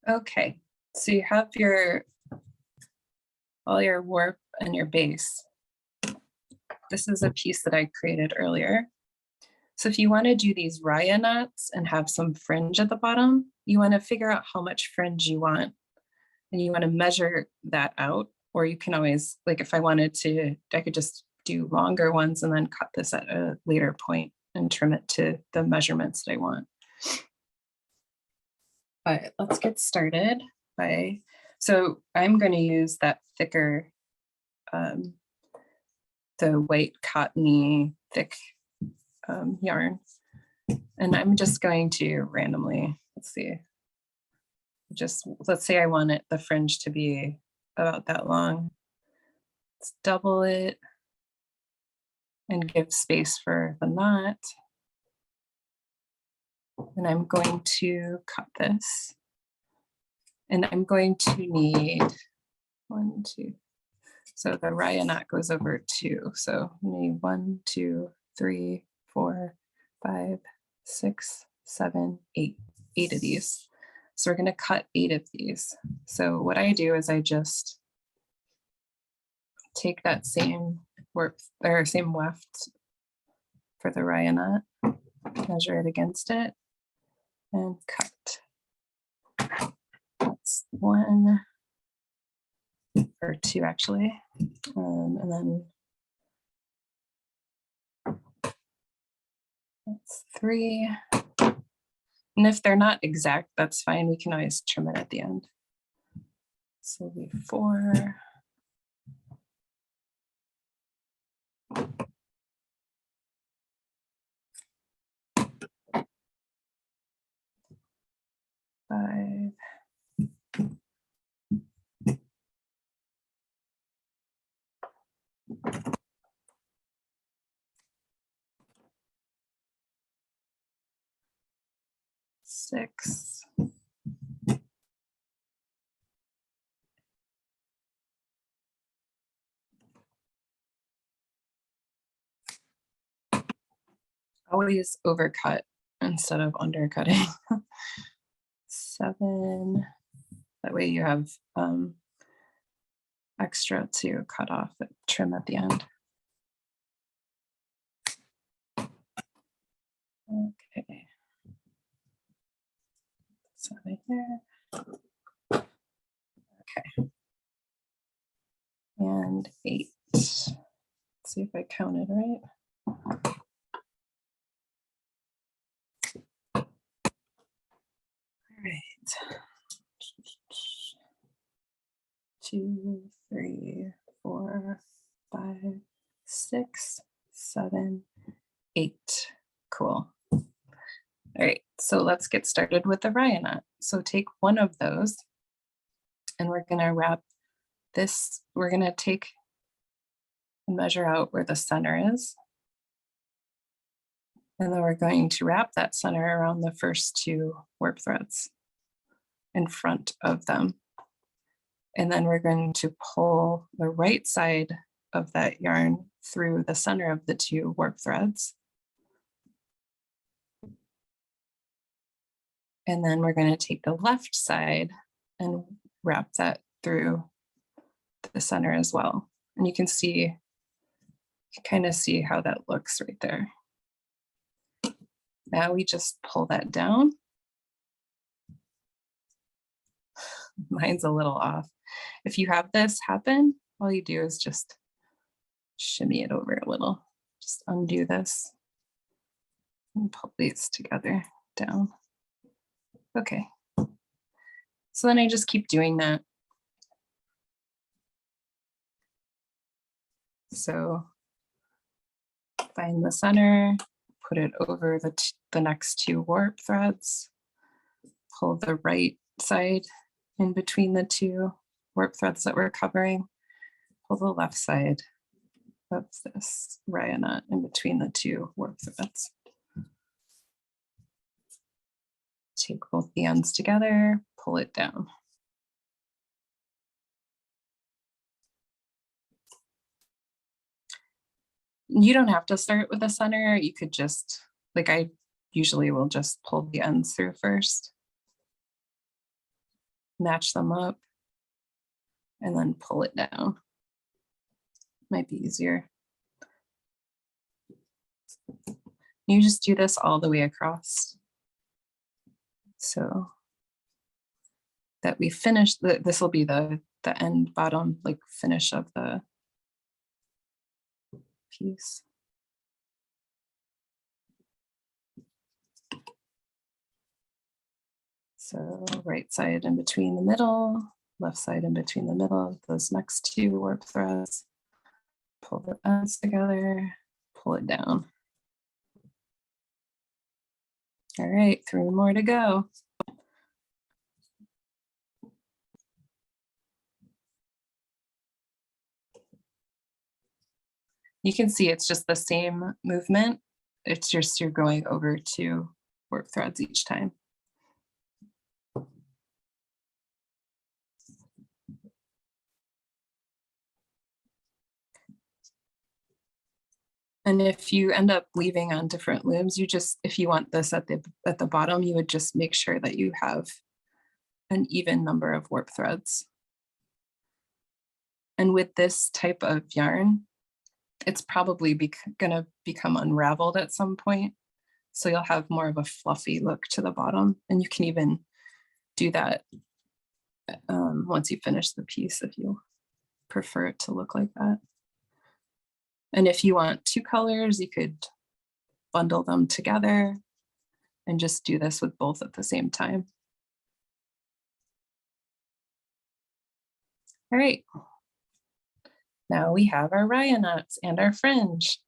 Okay, so you have all your warp and your base. This is a piece that I created earlier. So if you want to do these Rya knots and have some fringe at the bottom, you want to figure out how much fringe you want. And you want to measure that out, or you can always, like if I wanted to, I could just do longer ones and then cut this at a later point and trim it to the measurements that I want. But let's get started so I'm going to use that thicker, the white cottony thick yarn. And I'm just going to randomly, let's say I want the fringe to be about that long. Let's double it and give space for the knot. And I'm going to cut this. And I'm going to need 1, 2. So the Rya knot goes over 2. So we need 1, 2, 3, 4, 5, 6, 7, 8. 8 of these. So we're going to cut 8 of these. So what I do is I just take that same warp or same weft for the Rya knot, measure it against it, and cut. That's 1 or 2 actually, and then that's 3. And if they're not exact, that's fine. We can always trim it at the end. So it'll be 4. 5. 6. Always overcut instead of undercutting. 7. That way you have extra to cut off and trim at the end. Okay. So right here. Okay. And 8. Let's see if I counted right. All right. 2, 3, 4, 5, 6, 7, 8. Cool. All right, so let's get started with the Rya knot. So take one of those and we're going to wrap this. We're going to take and measure out where the center is. And then we're going to wrap that center around the first 2 warp threads in front of them. And then we're going to pull the right side of that yarn through the center of the 2 warp threads. And then we're going to take the left side and wrap that through the center as well. And you can kind of see how that looks right there. Now we just pull that down. Mine's a little off. If you have this happen, all you do is just shimmy it over a little. Just undo this and pull these together down. Okay. So then I just keep doing that. So find the center, put it over the next 2 warp threads, pull the right side in between the 2 warp threads that we're covering, pull the left side of this Rya knot in between the 2 warp threads. Take both the ends together, pull it down. You don't have to start with a center. You could just, like I usually will just pull the ends through first. match them up, and then pull it down. Might be easier. You just do this all the way across. So that we finish, this will be the end bottom, like finish of the piece. So right side in between the middle, left side in between the middle of those next two warp threads. Pull the ends together, pull it down. All right, 3 more to go. You can see it's just the same movement. It's just you're going over 2 warp threads each time. And if you end up leaving on different looms, you just, if you want this at the bottom, you would just make sure that you have an even number of warp threads. And with this type of yarn, it's probably gonna become unraveled at some point. So you'll have more of a fluffy look to the bottom. And you can even do that once you finish the piece if you prefer it to look like that. And if you want 2 colors, you could bundle them together and just do this with both at the same time. All right. Now we have our Rya knots and our fringe.